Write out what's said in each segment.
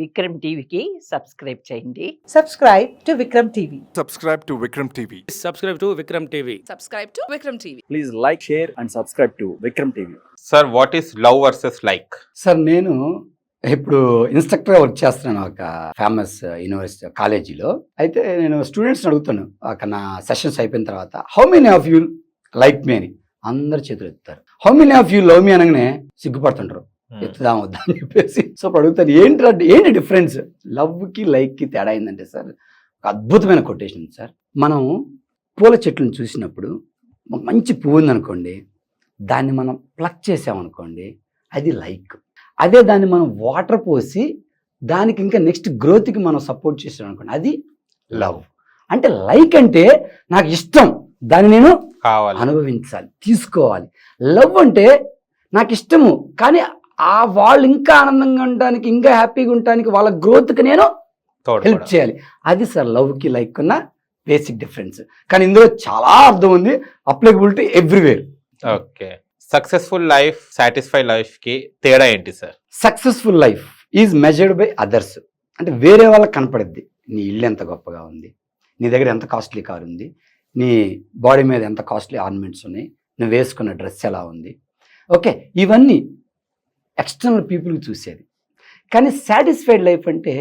విక్రమ్ టీవీకి సబ్స్క్రైబ్ చేయండి. Subscribe to Vikram TV. Subscribe to Vikram TV. Subscribe to Vikram TV. Subscribe to Vikram TV. Please like, share and subscribe to Vikram TV. Sir what is love versus like? Sir నేను ఇప్పుడు instructor work చేస్తున్నాను ఒక famous university కాలేజీలో. అయితే నేను స్టూడెంట్స్ని అడుగుతాను ఒక నా సెషన్స్ అయిపోయిన తర్వాత, how many of you like me అని అందరు చేతులు ఎత్తుతారు. How many of you love me అనగానే సిగ్గుపడుతుంటారు, ఎత్తుదాం వద్దా అని చెప్పేసి. సో ఇప్పుడు అడుగుతాను ఏంటి డిఫరెన్స్ లవ్కి లైక్కి తేడా అయిందంటే సార్ ఒక అద్భుతమైన కొటేషన్ సార్. మనం పూల చెట్లను చూసినప్పుడు మంచి పువ్వు ఉందనుకోండి, దాన్ని మనం ప్లక్ చేసామనుకోండి అది లైక్. అదే దాన్ని మనం వాటర్ పోసి దానికి ఇంకా నెక్స్ట్ గ్రోత్కి మనం సపోర్ట్ చేసాం అనుకోండి అది లవ్. అంటే లైక్ అంటే నాకు ఇష్టం, దాన్ని నేను కావాలి, అనుభవించాలి, తీసుకోవాలి. లవ్ అంటే నాకు ఇష్టము కానీ ఆ వాళ్ళు ఇంకా ఆనందంగా ఉండడానికి ఇంకా హ్యాపీగా ఉండడానికి వాళ్ళ గ్రోత్కి నేను హెల్ప్ చేయాలి. అది సార్ లవ్కి లైక్ ఉన్న బేసిక్ డిఫరెన్స్. కానీ ఇందులో చాలా అర్థం ఉంది, applicable to everywhere. Okay, successful life satisfy life కి తేడా ఏంటి sir? Successful life is measured by others. అంటే వేరే వాళ్ళకి కనపడుద్ది, నీ ఇల్లు ఎంత గొప్పగా ఉంది, నీ దగ్గర ఎంత కాస్ట్లీ కార్ ఉంది, నీ బాడీ మీద ఎంత కాస్ట్లీ ఆర్నమెంట్స్ ఉన్నాయి, నువ్వు వేసుకున్న డ్రెస్ ఎలా ఉంది. ఓకే, ఇవన్నీ ఎక్స్టర్నల్ పీపుల్కి చూసేది. కానీ సాటిస్ఫైడ్ లైఫ్ అంటే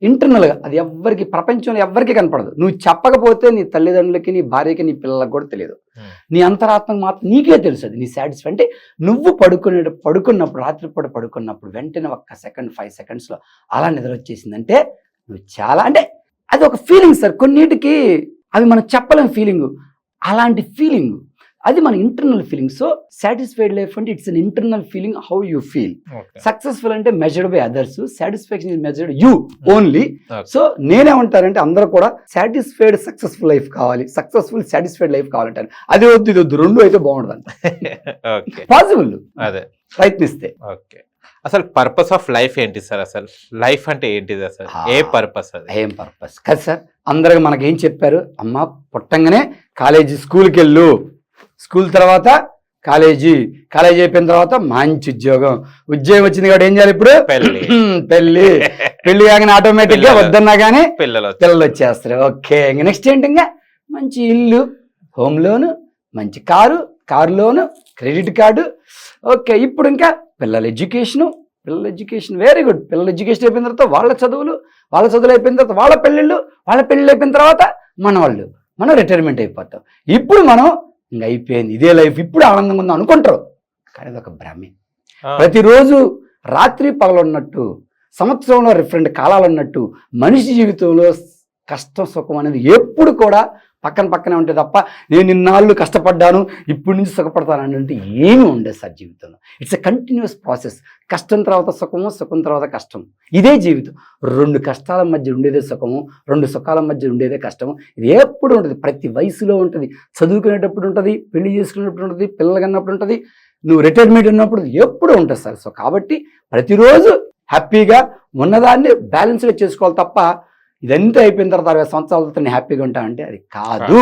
ఇంటర్నల్గా అది ఎవ్వరికి, ప్రపంచంలో ఎవ్వరికి కనపడదు. నువ్వు చెప్పకపోతే నీ తల్లిదండ్రులకి, నీ భార్యకి, నీ పిల్లలకు కూడా తెలియదు. నీ అంతరాత్మకు మాత్రం నీకే తెలుసు అది నీ సాటిస్ఫై. అంటే నువ్వు పడుకున్నప్పుడు రాత్రిపూట పడుకున్నప్పుడు వెంటనే ఒక్క సెకండ్ 5 సెకండ్స్లో అలా నిద్ర వచ్చేసిందంటే నువ్వు చాలా, అంటే అది ఒక ఫీలింగ్ సార్. కొన్నిటికి అవి మనం చెప్పలేని ఫీలింగ్, అలాంటి ఫీలింగ్ అది మన internal feeling. So satisfied life అంటే it's an internal feeling, how you feel. Successful అంటే measured by others, satisfaction is measured you only. So నేనేమంటారంటే అందరూ కూడా సాటిస్ఫైడ్ సక్సెస్ఫుల్ లైఫ్ కావాలి, సక్సెస్ఫుల్ సాటిస్ఫైడ్ లైఫ్ కావాలంటారు. అది వద్దు ఇది వద్దు, రెండు అయితే బాగుండదు. పాసిబుల్ అదే ప్రయత్నిస్తే. ఓకే, అసలు పర్పస్ ఆఫ్ లైఫ్ ఏంటి సార్? అసలు లైఫ్ అంటే ఏంటిది అసలు? ఏ పర్పస్? అది ఏం పర్పస్ కదా సార్. అందరికి మనకేం చెప్పారు, అమ్మ పుట్టంగానే కాలేజీ స్కూల్కి వెళ్ళు, స్కూల్ తర్వాత కాలేజీ అయిపోయిన తర్వాత మంచి ఉద్యోగం వచ్చింది కాబట్టి ఏం చేయాలి ఇప్పుడు పెళ్లి కాగానే ఆటోమేటిక్ గా వద్దన్నా కానీ పిల్లలు వచ్చేస్తారు. ఓకే, ఇంక నెక్స్ట్ ఏంటి, ఇంకా మంచి ఇల్లు, హోమ్ లోను, మంచి car loan, credit card. Okay, ఇప్పుడు ఇంకా పిల్లల ఎడ్యుకేషన్ వెరీ గుడ్. పిల్లల ఎడ్యుకేషన్ అయిపోయిన తర్వాత వాళ్ళ చదువులు అయిపోయిన తర్వాత వాళ్ళ పెళ్ళిళ్ళు అయిపోయిన తర్వాత మనం రిటైర్మెంట్ అయిపోతాం. ఇప్పుడు మనం ఇంకా అయిపోయింది ఇదే లైఫ్, ఇప్పుడు ఆనందంగా ఉందాం అనుకుంటారు. కానీ అది ఒక భ్రమే. ప్రతిరోజు రాత్రి పగలు ఉన్నట్టు, సంవత్సరంలో డిఫరెంట్ కాలాలు ఉన్నట్టు మనిషి జీవితంలో కష్టం సుఖం అనేది ఎప్పుడు కూడా పక్కనే ఉంటుంది తప్ప నేను ఇన్నాళ్ళు కష్టపడ్డాను ఇప్పుడు నుంచి సుఖపడతాను అంటే ఏమీ ఉండదు సార్ జీవితంలో. It's a continuous process. కష్టం తర్వాత సుఖము, సుఖం తర్వాత కష్టం, ఇదే జీవితం. 2 కష్టాల మధ్య ఉండేదే సుఖము, 2 సుఖాల మధ్య ఉండేదే కష్టము. ఇది ఎప్పుడు ఉంటుంది, ప్రతి వయసులో ఉంటుంది. చదువుకునేటప్పుడు ఉంటుంది, పెళ్లి చేసుకునేటప్పుడు ఉంటుంది, పిల్లలు కన్నప్పుడు ఉంటుంది, నువ్వు రిటైర్మెంట్ ఉన్నప్పుడు ఎప్పుడు ఉంటుంది సార్. సో కాబట్టి ప్రతిరోజు హ్యాపీగా ఉన్నదాన్ని బ్యాలెన్స్గా చేసుకోవాలి తప్ప ఇదంతా అయిపోయిన తర్వాత 60 సంవత్సరాలతో నేను హ్యాపీగా ఉంటానంటే అది కాదు.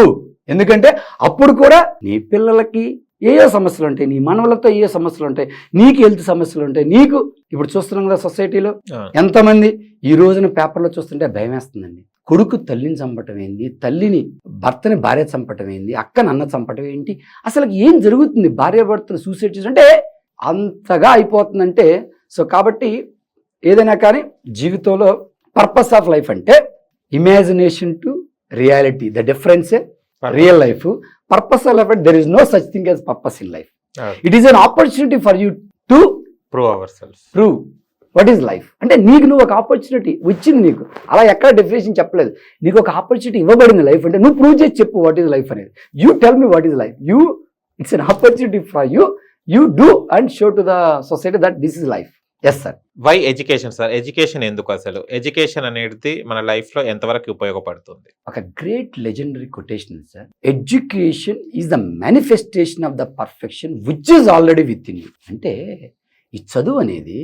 ఎందుకంటే అప్పుడు కూడా నీ పిల్లలకి ఏయో సమస్యలు ఉంటాయి, నీ మనవలతో ఏయో సమస్యలు ఉంటాయి, నీకు హెల్త్ సమస్యలు ఉంటాయి. నీకు ఇప్పుడు చూస్తున్నాం కదా సొసైటీలో ఎంతమంది ఈ రోజున పేపర్లో చూస్తుంటే భయం వేస్తుందండి. కొడుకు తల్లిని చంపటం ఏంది, తల్లిని భర్తని భార్య చంపటం ఏంది, అక్కని అన్న చంపటం ఏంటి, అసలు ఏం జరుగుతుంది, భార్య భర్తలు సూసైడ్ చేసుకుంటే అంతగా అయిపోతుందంటే. సో కాబట్టి ఏదైనా కానీ జీవితంలో పర్పస్ ఆఫ్ లైఫ్ అంటే imagination to reality, the difference real life. Purpose of life అంటే there is no such thing as purpose in life. It is an opportunity for you to prove what is life. అంటే నీకు నువ్వు ఒక opportunity వచ్చింది, నీకు అలా ఎక్కడ definition చెప్పలేదు, నీకు ఒక ఆపర్చునిటీ ఇవ్వబడింది లైఫ్ అంటే. నువ్వు ప్రూవ్ చేసి చెప్పు వాట్ ఈస్ లైఫ్ అనేది. You tell me what is life. It's an opportunity for you do and show to the society that this is life. Yes sir. Why education sir? Education ఎందుకు అసలు? Education అనేది మన life లో ఎంతవరకు ఉపయోగపడుతుంది? ఒక great legendary quotation sir. Education is the manifestation of the perfection which is already with in you. అంటే ఈ చదువు అనేది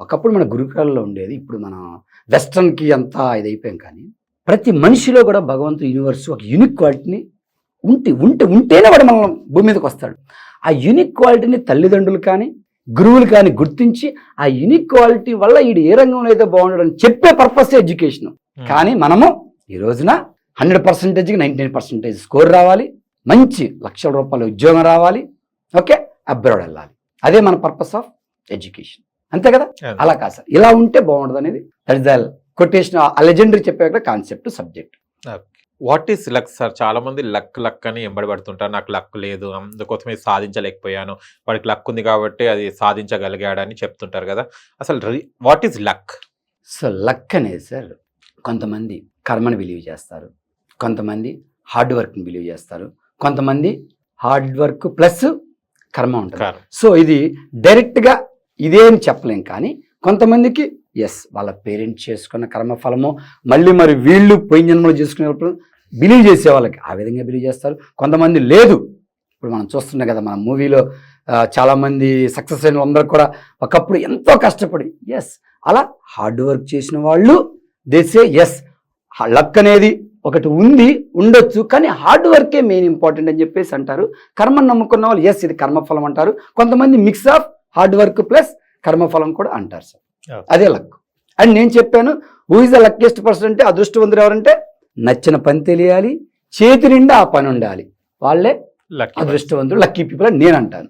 ఒకప్పుడు మన గురుకులాల్లో ఉండేది, ఇప్పుడు మన వెస్ట్రన్కి అంతా ఇదైపోయాం. కానీ ప్రతి మనిషిలో కూడా భగవంతుడు యూనివర్స్ ఒక యూనిక్ క్వాలిటీని ఉంటేనే వాడు మనం భూమి మీదకి వస్తాడు. ఆ యూనిక్ క్వాలిటీని తల్లిదండ్రులు కానీ గురువులు కానీ గుర్తించి ఆ యూనిక్ క్వాలిటీ వల్ల వీడు ఏ రంగంలో అయితే బాగుండడం చెప్పే పర్పస్ ఎడ్యుకేషన్. కానీ మనము ఈ రోజున 100%కి 99% స్కోర్ రావాలి, మంచి లక్షల రూపాయల ఉద్యోగం రావాలి, ఓకే, అబ్రాడ్ వెళ్ళాలి. అదే మన పర్పస్ ఆఫ్ ఎడ్యుకేషన్, అంతే కదా? అలా కాదు సార్, ఇలా ఉంటే బాగుండదు అనేది దట్ ఇస్ ద కొటేషన్, ఆ లెజెండరీ చెప్పే concept subject. What is luck sir? చాలా మంది లక్ అని ఎంబడి పడుతుంటారు. నాకు లక్ లేదు, అందుకోసమే సాధించలేకపోయాను, వాడికి లక్ ఉంది కాబట్టి అది సాధించగలిగాడని చెప్తుంటారు కదా. అసలు what is luck? So luck అనేది సార్, కొంతమంది కర్మని బిలీవ్ చేస్తారు, కొంతమంది హార్డ్ వర్క్ని బిలీవ్ చేస్తారు, కొంతమంది హార్డ్ వర్క్ ప్లస్ కర్మ ఉంటుంది. సో ఇది డైరెక్ట్గా ఇదే అని చెప్పలేం, కానీ కొంతమందికి ఎస్ వాళ్ళ పేరెంట్స్ చేసుకున్న కర్మఫలము, మళ్ళీ మరి వీళ్ళు పోయిన జన్మలో చేసుకునేటప్పుడు బిలీవ్ చేసే వాళ్ళకి ఆ విధంగా బిలీవ్ చేస్తారు. కొంతమంది లేదు, ఇప్పుడు మనం చూస్తున్నాం కదా మన మూవీలో చాలామంది సక్సెస్ అయిన వాళ్ళందరూ కూడా ఒకప్పుడు ఎంతో కష్టపడి ఎస్ అలా హార్డ్ వర్క్ చేసిన వాళ్ళు దేసే ఎస్ లక్ అనేది ఒకటి ఉంది, ఉండొచ్చు, కానీ హార్డ్ వర్కే మెయిన్ ఇంపార్టెంట్ అని చెప్పేసి అంటారు. కర్మను నమ్ముకున్న వాళ్ళు ఎస్ ఇది కర్మఫలం అంటారు, కొంతమంది mix of hard work plus కర్మఫలం కూడా అంటారు సార్. అదే లక్. అండ్ నేను చెప్పాను who is the luckiest person అంటే అదృష్టవంతుడు ఎవరంటే నచ్చిన పని తెలియాలి, చేతి నిండా ఆ పని ఉండాలి, వాళ్ళే అదృష్టవంతుడు, లక్కీ పీపుల్ అని నేను అంటాను.